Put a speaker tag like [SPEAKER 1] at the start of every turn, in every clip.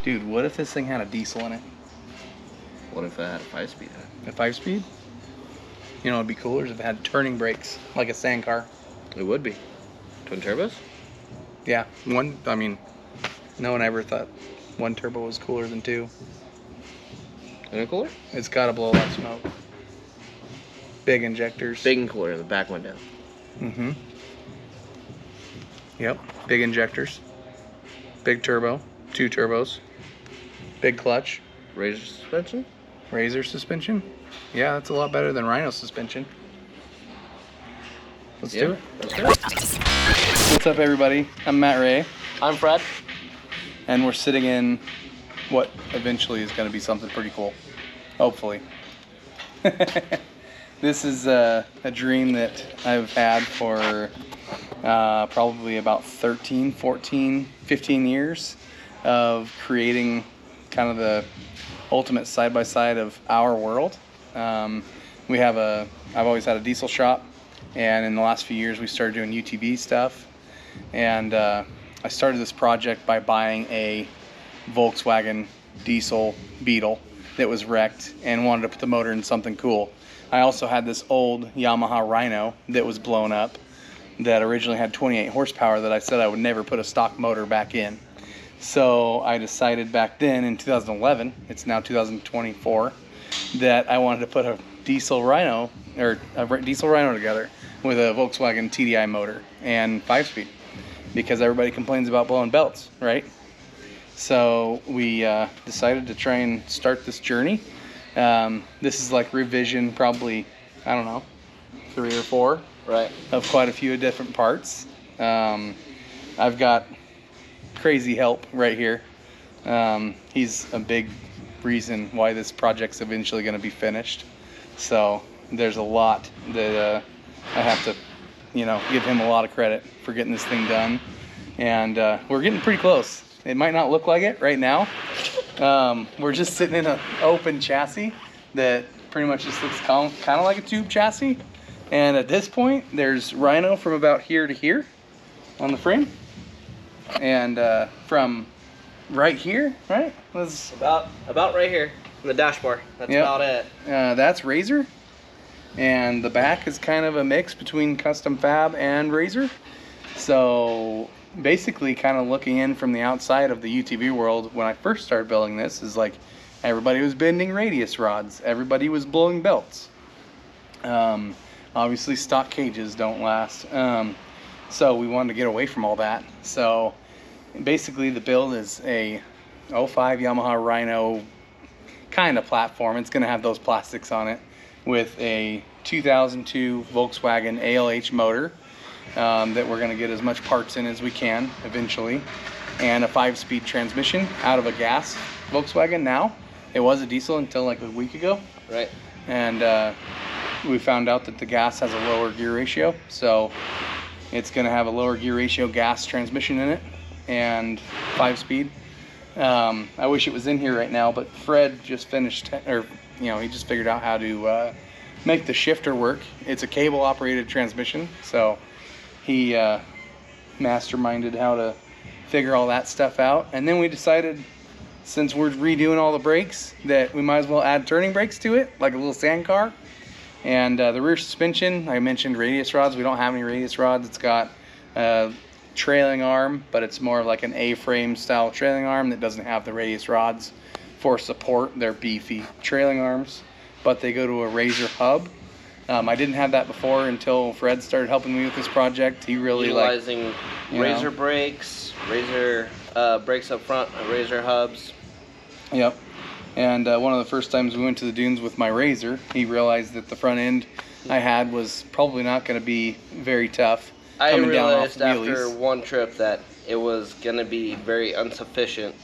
[SPEAKER 1] Dude, what if this thing had a diesel in it?
[SPEAKER 2] What if it had a 5-speed?
[SPEAKER 1] A 5-speed? You know, it'd be cooler if it had turning brakes, like a sand car.
[SPEAKER 2] It would be. Twin turbos?
[SPEAKER 1] Yeah, I mean, no one ever thought one turbo was cooler than two.
[SPEAKER 2] Isn't it cooler?
[SPEAKER 1] It's gotta blow that smoke. Big injectors.
[SPEAKER 2] Big and cooler, the back went down.
[SPEAKER 1] Mm-hmm. Yep, big injectors. Big turbo, 2 turbos. Big clutch.
[SPEAKER 2] Razor suspension?
[SPEAKER 1] Razor suspension? Yeah, that's a lot better than Rhino suspension. Let's do it.
[SPEAKER 2] Let's do it.
[SPEAKER 1] What's up, everybody? I'm Matt Ray,
[SPEAKER 2] I'm Fred.
[SPEAKER 1] and we're sitting in what eventually is going to be something pretty cool. Hopefully. This is a dream that I've had for probably about 13, 14, 15 years of creating kind of the ultimate side-by-side of our world. I've always had a diesel shop, and in the last few years we started doing UTV stuff, and I started this project by buying a Volkswagen diesel Beetle that was wrecked and wanted to put the motor in something cool. I also had this old Yamaha Rhino that was blown up that originally had 28 horsepower that I said I would never put a stock motor back in. So I decided back then in 2011, it's now 2024, that I wanted to put a diesel Rhino together with a Volkswagen TDI motor and 5-speed, because everybody complains about blowing belts, right? So we decided to try and start this journey. This is like revision, probably, I don't know, 3 or 4,
[SPEAKER 2] Right.
[SPEAKER 1] of quite a few different parts. I've got crazy help right here. He's a big reason why this project's eventually going to be finished. So there's a lot that I have to, give him a lot of credit for getting this thing done. And we're getting pretty close. It might not look like it right now. We're just sitting in an open chassis that pretty much just looks kind of like a tube chassis. And at this point, there's Rhino from about here to here on the frame. And from right here, right? Was
[SPEAKER 2] About right here in the dashboard. That's
[SPEAKER 1] Yep.
[SPEAKER 2] about it.
[SPEAKER 1] That's Razor. And the back is kind of a mix between Custom Fab and Razor. So basically kind of looking in from the outside of the UTV world, when I first started building this, is like everybody was bending radius rods. Everybody was blowing belts. Obviously stock cages don't last. So we wanted to get away from all that. So basically the build is a 05 Yamaha Rhino kind of platform. It's going to have those plastics on it with a 2002 Volkswagen ALH motor that we're going to get as much parts in as we can eventually, and a 5-speed transmission out of a gas Volkswagen now. It was a diesel until like a week ago.
[SPEAKER 2] Right.
[SPEAKER 1] And we found out that the gas has a lower gear ratio, so it's going to have a lower gear ratio gas transmission in it and 5-speed. I wish it was in here right now, but Fred just finished, he just figured out how to make the shifter work. It's a cable operated transmission, so he masterminded how to figure all that stuff out. And then we decided, since we're redoing all the brakes, that we might as well add turning brakes to it, like a little sand car. And the rear suspension, I mentioned radius rods. We don't have any radius rods. It's got a trailing arm, but it's more of like an A-frame style trailing arm that doesn't have the radius rods for support. They're beefy trailing arms, but they go to a Razor hub. I didn't have that before until Fred started helping me with this project. He really
[SPEAKER 2] utilizing Razor brakes, Razor brakes up front, Razor hubs.
[SPEAKER 1] Yep. And one of the first times we went to the dunes with my Razor, he realized that the front end I had was probably not going to be very tough.
[SPEAKER 2] I realized after one trip that it was going to be very insufficient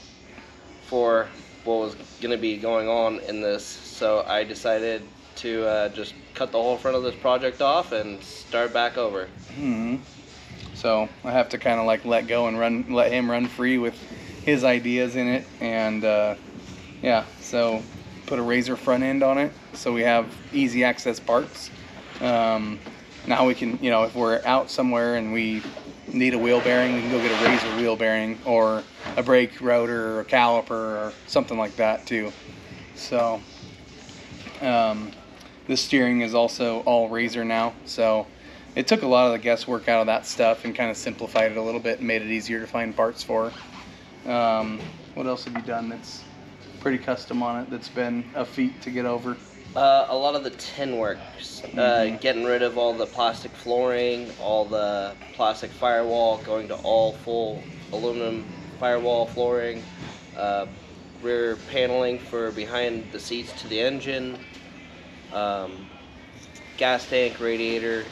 [SPEAKER 2] for what was going to be going on in this. So I decided to just cut the whole front of this project off and start back over.
[SPEAKER 1] Mm-hmm. So I have to kind of like let go and let him run free with his ideas in it. And yeah, so put a Razor front end on it so we have easy access parts. Now we can, if we're out somewhere and we need a wheel bearing, we can go get a Razor wheel bearing or a brake rotor or a caliper or something like that too. So the steering is also all Razor now, so it took a lot of the guesswork out of that stuff and kind of simplified it a little bit and made it easier to find parts for. What else have you done that's pretty custom on it that's been a feat to get over?
[SPEAKER 2] A lot of the tin works, getting rid of all the plastic flooring, all the plastic firewall, going to all full aluminum firewall flooring, rear paneling for behind the seats to the engine, gas tank, radiator.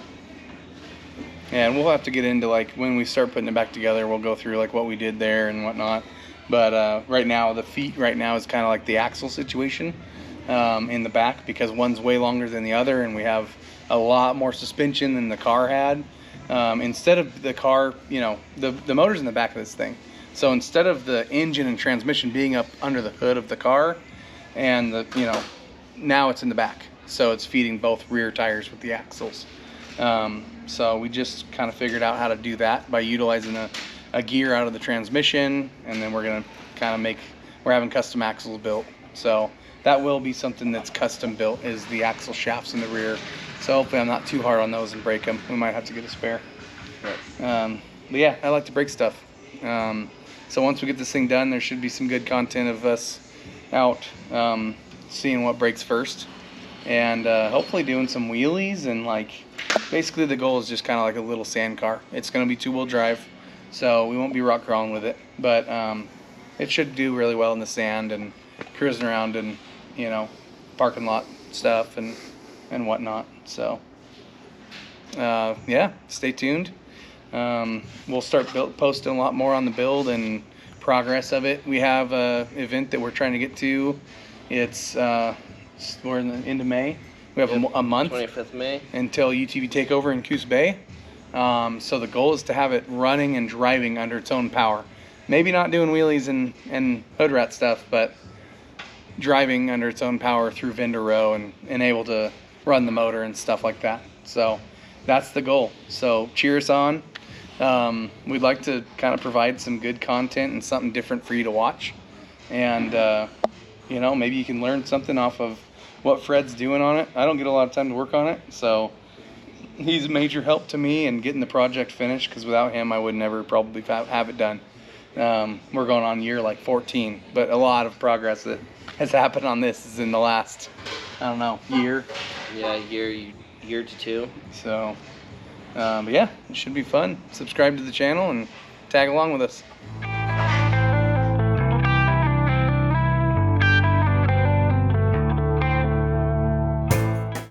[SPEAKER 1] Yeah, and we'll have to get into, like, when we start putting it back together, we'll go through like what we did there and whatnot. But right now, the feet right now is kind of like the axle situation in the back, because one's way longer than the other, and we have a lot more suspension than the car had. Instead of the car, you know, the motor's in the back of this thing. So instead of the engine and transmission being up under the hood of the car, and the, you know, now it's in the back. So it's feeding both rear tires with the axles. So we just kind of figured out how to do that by utilizing a gear out of the transmission, and then we're gonna kind of we're having custom axles built. So that will be something that's custom built, is the axle shafts in the rear. So hopefully I'm not too hard on those and break them. We might have to get a spare. But yeah, I like to break stuff. So once we get this thing done, there should be some good content of us out seeing what breaks first, and hopefully doing some wheelies. And like, basically the goal is just kind of like a little sand car. It's going to be 2-wheel drive, so we won't be rock crawling with it, but it should do really well in the sand and cruising around and, you know, parking lot stuff and whatnot. So yeah, stay tuned. We'll start posting a lot more on the build and progress of it. We have a event that we're trying to get to. It's we're in the end of May. We have a month,
[SPEAKER 2] 25th May,
[SPEAKER 1] until UTV takeover in Coos Bay. So the goal is to have it running and driving under its own power. Maybe not doing wheelies and hood rat stuff, but driving under its own power through vendor row and able to run the motor and stuff like that. So that's the goal. So cheer us on. We'd like to kind of provide some good content and something different for you to watch. And, you know, maybe you can learn something off of what Fred's doing on it. I don't get a lot of time to work on it, so he's a major help to me in getting the project finished, because without him I would never probably have it done. We're going on year like 14, but a lot of progress that has happened on this is in the last, I don't know, year.
[SPEAKER 2] Yeah, year to two.
[SPEAKER 1] So, but yeah, it should be fun. Subscribe to the channel and tag along with us.